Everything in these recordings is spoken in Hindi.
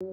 आज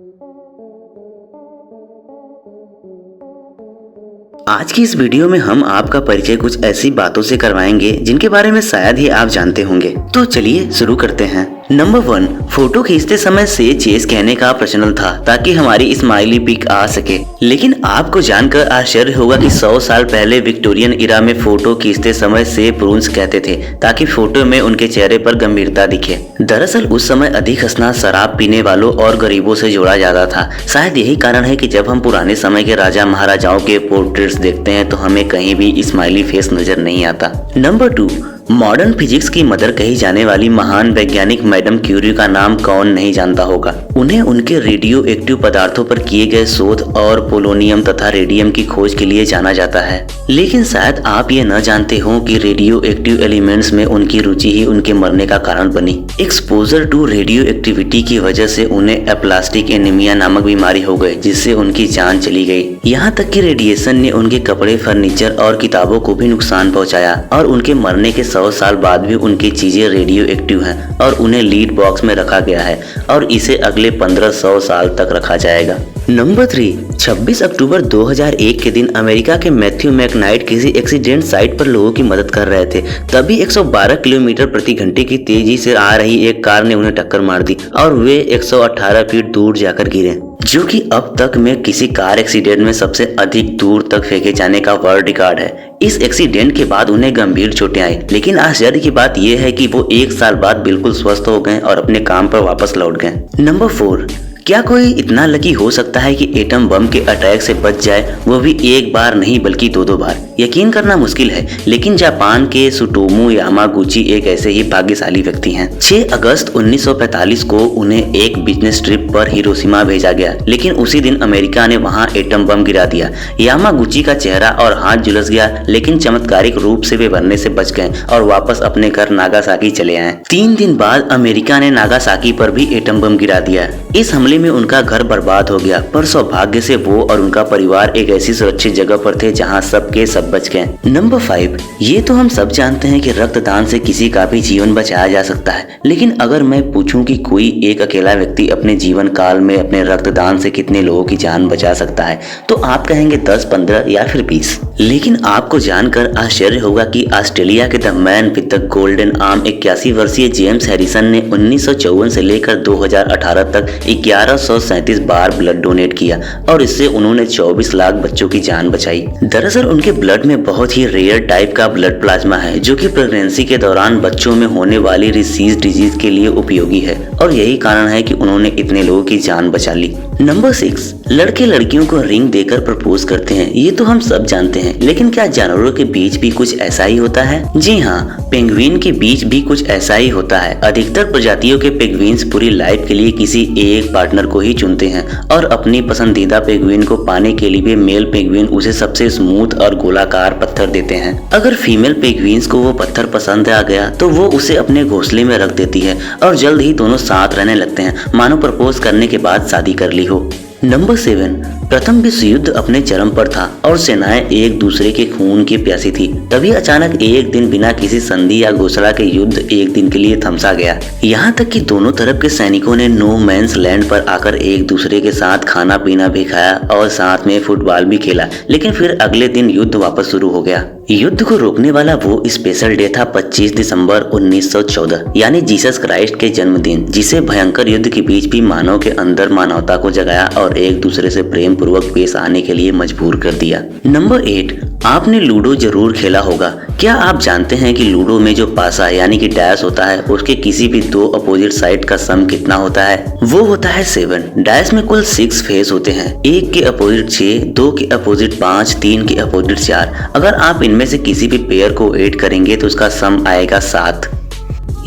की इस वीडियो में हम आपका परिचय कुछ ऐसी बातों से करवाएंगे जिनके बारे में शायद ही आप जानते होंगे। तो चलिए शुरू करते हैं। नंबर 1, फोटो खींचते समय से चेस कहने का प्रचलन था ताकि हमारी स्माइली पिक आ सके। लेकिन आपको जानकर आश्चर्य होगा कि 100 साल पहले विक्टोरियन इरा में फोटो खींचते समय से प्रून्स कहते थे ताकि फोटो में उनके चेहरे पर गंभीरता दिखे। दरअसल उस समय अधिक हंसना शराब पीने वालों और गरीबों से जोड़ा जाता था। शायद यही कारण है कि जब हम पुराने समय के राजा महाराजाओं के पोर्ट्रेट्स देखते हैं तो हमें कहीं भी स्माइली फेस नजर नहीं आता। नंबर 2, मॉडर्न फिजिक्स की मदर कही जाने वाली महान वैज्ञानिक मैडम क्यूरी का नाम कौन नहीं जानता होगा। उन्हें उनके रेडियो एक्टिव पदार्थों पर किए गए शोध और पोलोनियम तथा रेडियम की खोज के लिए जाना जाता है। लेकिन शायद आप ये न जानते हो कि रेडियो एक्टिव एलिमेंट्स में उनकी रुचि ही उनके मरने का कारण बनी। एक्सपोजर टू रेडियो एक्टिविटी की वजह से उन्हें एप्लास्टिक एनीमिया नामक बीमारी हो गई, जिससे उनकी जान चली गई। यहाँ तक कि रेडिएशन ने उनके कपड़े, फर्नीचर और किताबों को भी नुकसान पहुँचाया और उनके मरने के 100 साल बाद भी उनकी चीजें रेडियो एक्टिव हैं और उन्हें लीड बॉक्स में रखा गया है और इसे अगले 1500 साल तक रखा जाएगा। नंबर 3, 26 अक्टूबर 2001 के दिन अमेरिका के मैथ्यू मैकनाइट किसी एक्सीडेंट साइट पर लोगों की मदद कर रहे थे। तभी 112 किलोमीटर प्रति घंटे की तेजी से आ रही एक कार ने उन्हें टक्कर मार दी और वे 118 फीट दूर जाकर गिरे, जो कि अब तक में किसी कार एक्सीडेंट में सबसे अधिक दूर तक फेंके जाने का वर्ल्ड रिकॉर्ड है। इस एक्सीडेंट के बाद उन्हें गंभीर चोटें आई, लेकिन आश्चर्य की बात यह है कि वो 1 साल बाद बिल्कुल स्वस्थ हो गए और अपने काम पर वापस लौट गए। नंबर 4, क्या कोई इतना लकी हो सकता है कि एटम बम के अटैक से बच जाए, वो भी एक बार नहीं बल्कि 2-2 बार? यकीन करना मुश्किल है, लेकिन जापान के सुटोमू यामागुची एक ऐसे ही भाग्यशाली व्यक्ति हैं। 6 अगस्त 1945 को उन्हें एक बिजनेस ट्रिप पर हिरोशिमा भेजा गया, लेकिन उसी दिन अमेरिका ने वहां एटम बम गिरा दिया। यामागुची का चेहरा और हाथ झुलस गया, लेकिन चमत्कारिक रूप से वे मरने से बच गए और वापस अपने घर नागासाकी चले आए। 3 दिन बाद अमेरिका ने नागासाकी पर भी एटम बम गिरा दिया। इस हमले में उनका घर बर्बाद हो गया, पर सौभाग्य से वो और उनका परिवार एक ऐसी सुरक्षित जगह पर थे जहां सबके सब बच गए। नंबर 5, ये तो हम सब जानते हैं कि रक्तदान से किसी का भी जीवन बचाया जा सकता है, लेकिन अगर मैं पूछूं कि कोई एक अकेला व्यक्ति अपने जीवन काल में अपने रक्तदान से कितने लोगों की जान बचा सकता है, तो आप कहेंगे 10, 15 या फिर 20। लेकिन आपको जानकर आश्चर्य होगा कि ऑस्ट्रेलिया के the man with the golden arm 81 वर्षीय जेम्स हैरिसन ने 1954 से लेकर 2018 तक 1137 बार ब्लड डोनेट किया और इससे उन्होंने 24 लाख बच्चों की जान बचाई। दरअसल उनके ब्लड में बहुत ही रेयर टाइप का ब्लड प्लाज्मा है, जो कि प्रेगनेंसी के दौरान बच्चों में होने वाली रिसीज डिजीज के लिए उपयोगी है और यही कारण है कि उन्होंने इतने लोगों की जान बचा ली। नंबर 6, लड़के लड़कियों को रिंग देकर प्रपोज करते हैं। ये तो हम सब जानते हैं, लेकिन क्या जानवरों के बीच भी कुछ ऐसा ही होता है? जी हाँ, पेंगुइन के बीच भी कुछ ऐसा ही होता है। अधिकतर प्रजातियों के पेंगुइन्स पूरी लाइफ के लिए किसी एक पार्टनर को ही चुनते हैं और अपनी पसंदीदा पेंगुइन को पाने के लिए मेल पेंगुइन उसे सबसे स्मूथ और गोलाकार पत्थर देते हैं। अगर फीमेल पेंगुइन्स को वो पत्थर पसंद आ गया तो वो उसे अपने घोंसले में रख देती है और जल्द ही दोनों साथ रहने लगते हैं, मानो प्रपोज करने के बाद शादी कर ली हो। नंबर 7, प्रथम विश्व युद्ध अपने चरम पर था और सेनाएं एक दूसरे के खून की प्यासी थी। तभी अचानक एक दिन बिना किसी संधि या घोषणा के युद्ध एक दिन के लिए थमसा गया। यहाँ तक कि दोनों तरफ के सैनिकों ने नो मैंस लैंड पर आकर एक दूसरे के साथ खाना पीना भी खाया और साथ में फुटबॉल भी खेला, लेकिन फिर अगले दिन युद्ध वापस शुरू हो गया। युद्ध को रोकने वाला वो स्पेशल डे था 25 दिसंबर 1914, यानी जीसस क्राइस्ट के जन्मदिन, जिसे भयंकर युद्ध के बीच भी मानव के अंदर मानवता को जगाया और एक दूसरे से प्रेम पूर्वक पेश आने के लिए मजबूर कर दिया। नंबर 8, आपने लूडो जरूर खेला होगा। क्या आप जानते हैं कि लूडो में जो पासा यानी कि डैश होता है, उसके किसी भी 2 अपोजिट साइड का सम कितना होता है? वो होता है 7। डैश में कुल 6 फेस होते हैं, 1 के अपोजिट 6, 2 के अपोजिट 5, 3 के अपोजिट 4। अगर आप इनमें से किसी भी पेयर को ऐड करेंगे तो उसका सम आएगा 7।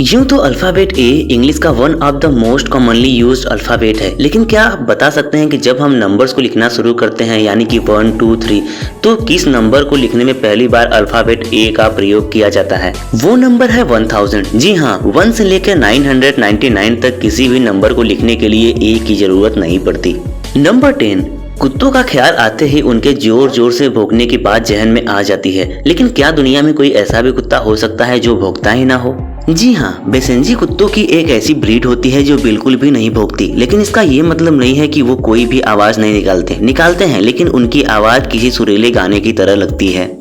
यूं तो अल्फाबेट ए इंग्लिश का one of the most commonly used alphabet है, लेकिन क्या आप बता सकते हैं कि जब हम नंबर्स को लिखना शुरू करते हैं यानी कि 1, 2, 3, तो किस नंबर को लिखने में पहली बार अल्फाबेट ए का प्रयोग किया जाता है? वो नंबर है 1000। जी हाँ, 1 से लेकर 999 तक किसी भी नंबर को लिखने के लिए ए की जरूरत नहीं पड़ती। नंबर 10, कुत्तों का ख्याल आते ही उनके जोर जोर से भौंकने की बात जहन में आ जाती है, लेकिन क्या दुनिया में कोई ऐसा भी कुत्ता हो सकता है जो भौंकता ही ना हो? जी हाँ, बेसेंजी कुत्तों की एक ऐसी ब्रीड होती है जो बिल्कुल भी नहीं भौंकती, लेकिन इसका ये मतलब नहीं है कि वो कोई भी आवाज नहीं निकालते हैं, लेकिन उनकी आवाज किसी सुरीले गाने की तरह लगती है।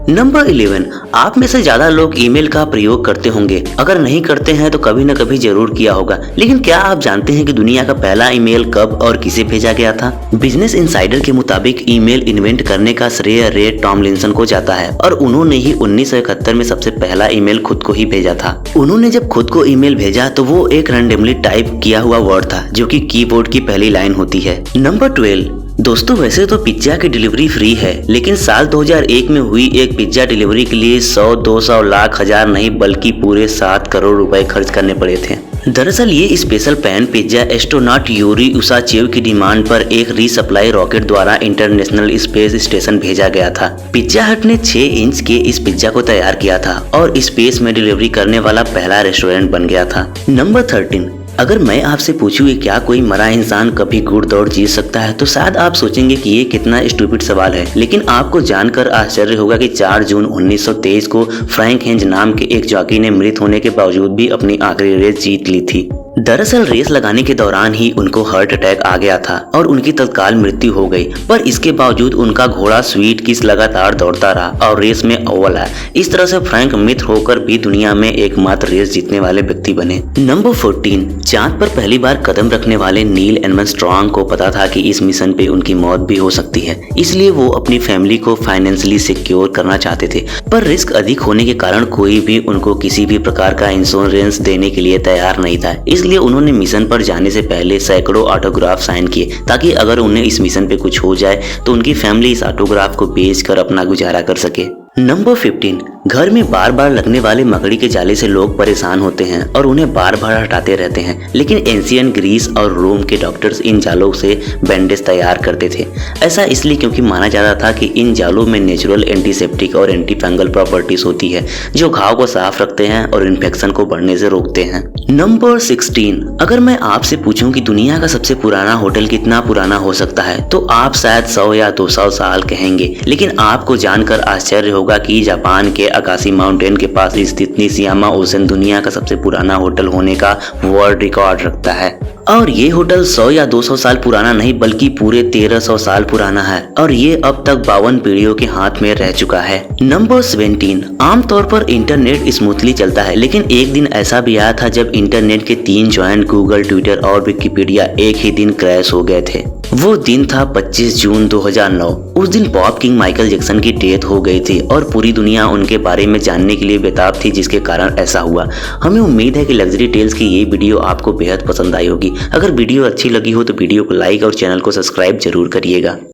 नंबर 11, आप में से ज्यादा लोग ईमेल का प्रयोग करते होंगे। अगर नहीं करते हैं तो कभी न कभी जरूर किया होगा, लेकिन क्या आप जानते हैं कि दुनिया का पहला ईमेल कब और किसे भेजा गया था? बिजनेस इनसाइडर के मुताबिक ईमेल इन्वेंट करने का श्रेय रे टॉमलिंसन को जाता है और उन्होंने ही 1971 में सबसे पहला ईमेल खुद को ही भेजा था। उन्होंने जब खुद को ईमेल भेजा तो वो एक रैंडमली टाइप किया हुआ वर्ड था जो कि कीबोर्ड की पहली लाइन होती है। नंबर 12, दोस्तों वैसे तो पिज्जा की डिलीवरी फ्री है, लेकिन साल 2001 में हुई एक पिज्जा डिलीवरी के लिए 100, 200, लाख, हजार नहीं बल्कि पूरे 7 करोड़ रुपए खर्च करने पड़े थे। दरअसल ये special pan pizza astronaut Yuri Usachev की डिमांड पर एक रीसप्लाई रॉकेट द्वारा इंटरनेशनल स्पेस स्टेशन भेजा गया था। पिज्जा हट ने 6 इंच के इस पिज्जा को तैयार किया था और स्पेस में डिलीवरी करने वाला पहला रेस्टोरेंट बन गया था। नंबर 13, अगर मैं आपसे पूछूं कि क्या कोई मरा इंसान कभी घुड़दौड़ जीत सकता है तो शायद आप सोचेंगे कि ये कितना स्टूपिड सवाल है, लेकिन आपको जानकर आश्चर्य होगा कि 4 जून 1923 को फ्रैंक हेंज नाम के एक जॉकी ने मृत होने के बावजूद भी अपनी आखिरी रेस जीत ली थी। दरअसल रेस लगाने के दौरान ही उनको हार्ट अटैक आ गया था और उनकी तत्काल मृत्यु हो गई, पर इसके बावजूद उनका घोड़ा स्वीट किस लगातार दौड़ता रहा और रेस में अव्वल आया। इस तरह से फ्रैंक मृत होकर भी दुनिया में एकमात्र रेस जीतने वाले व्यक्ति बने। नंबर 14, चांद पर पहली बार कदम रखने वाले नील आर्मस्ट्रांग को पता था कि इस मिशन पे उनकी मौत भी हो सकती है, इसलिए वो अपनी फैमिली को फाइनेंशियली सिक्योर करना चाहते थे, पर रिस्क अधिक होने के कारण कोई भी उनको किसी भी प्रकार का इंश्योरेंस देने के लिए तैयार नहीं था। इसलिए उन्होंने मिशन पर जाने से पहले सैकड़ों ऑटोग्राफ साइन किए ताकि अगर उन्हें इस मिशन पे कुछ हो जाए तो उनकी फैमिली इस ऑटोग्राफ को बेचकर अपना गुजारा कर सके। नंबर 15, घर में बार बार लगने वाले मकड़ी के जाले से लोग परेशान होते हैं और उन्हें बार बार हटाते रहते हैं, लेकिन एंशियंट ग्रीस और रोम के डॉक्टर्स इन जालों से बैंडेज तैयार करते थे। ऐसा इसलिए क्योंकि माना जाता था कि इन जालों में नेचुरल एंटीसेप्टिक और एंटी फंगल प्रॉपर्टीज होती है जो घाव को साफ रखते हैं और इन्फेक्शन को बढ़ने से रोकते हैं। नंबर 16, अगर मैं आपसे पूछूं कि दुनिया का सबसे पुराना होटल कितना पुराना हो सकता है तो आप शायद 100 या 200 साल कहेंगे, लेकिन आपको जानकर आश्चर्य होगा कि जापान के अकाशी माउंटेन के पास स्थित निशियामा ओशन दुनिया का सबसे पुराना होटल होने का वर्ल्ड रिकॉर्ड रखता है। और ये होटल 100 या 200 साल पुराना नहीं बल्कि पूरे 1300 साल पुराना है और ये अब तक 52 पीढ़ियों के हाथ में रह चुका है। नंबर 17, आमतौर पर इंटरनेट स्मूथली चलता है, लेकिन एक दिन ऐसा भी आया था जब इंटरनेट के 3 जॉइंट गूगल, ट्विटर और विकिपीडिया एक ही दिन क्रैश हो गए थे। वो दिन था 25 जून 2009। उस दिन पॉप किंग माइकल जैक्सन की डेथ हो गई थी और पूरी दुनिया उनके बारे में जानने के लिए बेताब थी, जिसके कारण ऐसा हुआ। हमें उम्मीद है कि लग्जरी टेल्स की ये वीडियो आपको बेहद पसंद आई होगी। अगर वीडियो अच्छी लगी हो तो वीडियो को लाइक और चैनल को सब्सक्राइब जरूर करिएगा।